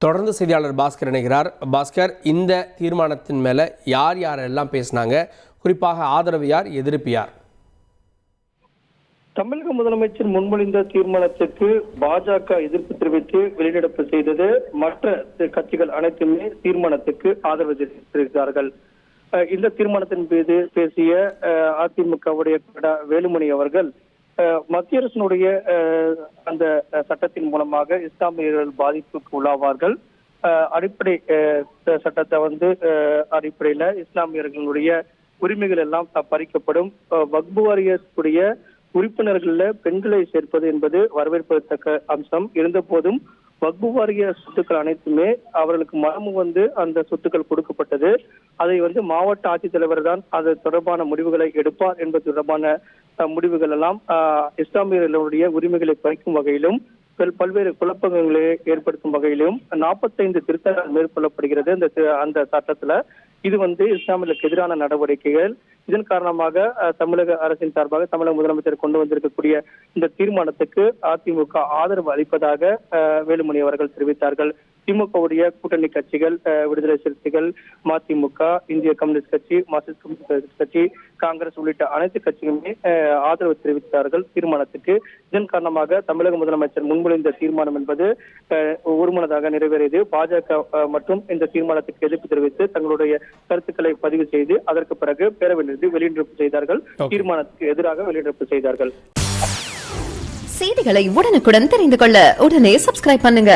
தொடர்ந்து செய்தியாளர் பாஸ்கர் இணைகிறார். பாஸ்கர், இந்த தீர்மானத்தின் மேல யார் யாரெல்லாம் பேசினாங்க, குறிப்பாக ஆதரவு யார், எதிர்ப்பு யார்? தமிழக முதலமைச்சர் முன்மொழிந்த தீர்மானத்துக்கு பாஜக எதிர்ப்பு தெரிவித்து வெளிநடப்பு செய்தது. மற்ற கட்சிகள் அனைத்துமே தீர்மானத்துக்கு ஆதரவு தெரிவித்திருக்கிறார்கள். இந்த தீர்மானத்தின் மீது பேசிய அதிமுகவுடைய வேலுமணி அவர்கள், மத்திய அரசினுடைய அந்த சட்டத்தின் மூலமாக இஸ்லாமியர்கள் பாதிப்புக்கு உள்ளாவார்கள். அடிப்படை சட்டத்தை அடிப்படையில இஸ்லாமியர்களுடைய உரிமைகள் எல்லாம் பறிக்கப்படும். வக்பு வாரியத்துடைய உறுப்பினர்கள பெண்களை சேர்ப்பது என்பது வரவேற்பதற்க அம்சம். இருந்த போதும் வக்பு வாரிய சொத்துக்கள் அனைத்துமே அவர்களுக்கு மரபு அந்த சொத்துக்கள் கொடுக்கப்பட்டது. அதை மாவட்ட ஆட்சித்தலைவர் தான் அது தொடர்பான முடிவுகளை எடுப்பார் என்பது தொடர்பான முடிவுகள் எல்லாம் இஸ்லாமியர்களுடைய உரிமைகளை பறிக்கும் வகையிலும் பல்வேறு குழப்பங்களை ஏற்படுத்தும் வகையிலும் 45 திருத்தங்கள் மேற்கொள்ளப்படுகிறது அந்த சட்டத்துல. இது இஸ்லாமியர்களுக்கு எதிரான நடவடிக்கைகள். இதன் காரணமாக தமிழக அரசின் சார்பாக தமிழக முதலமைச்சர் கொண்டு வந்திருக்கக்கூடிய இந்த தீர்மானத்துக்கு அதிமுக ஆதரவு அளிப்பதாக வேலுமணி அவர்கள் தெரிவித்தார்கள். திமுகவுடைய கூட்டணி கட்சிகள் விடுதலை சிறுத்தைகள், மதிமுக, இந்திய கம்யூனிஸ்ட் கட்சி, மார்க்சிஸ்ட் கம்யூனிஸ்ட் கட்சி, காங்கிரஸ் உள்ளிட்ட அனைத்து கட்சிகளுமே ஆதரவு தெரிவித்தார்கள் தீர்மானத்துக்கு. இதன் காரணமாக தமிழக முதலமைச்சர் முன்மொழிந்த தீர்மானம் என்பது ஒருமனதாக நிறைவேறியது. பாஜக மற்றும் இந்த தீர்மானத்துக்கு எதிர்ப்பு தெரிவித்து தங்களுடைய கருத்துக்களை பதிவு செய்து அதற்கு பிறகு பேரவையிலிருந்து வெளிநடப்பு செய்தார்கள். தீர்மானத்துக்கு எதிராக வெளிநடப்பு செய்தார்கள். செய்திகளை உடனுக்குடன் தெரிந்து கொள்ள உடனே சப்ஸ்கிரைப் பண்ணுங்க.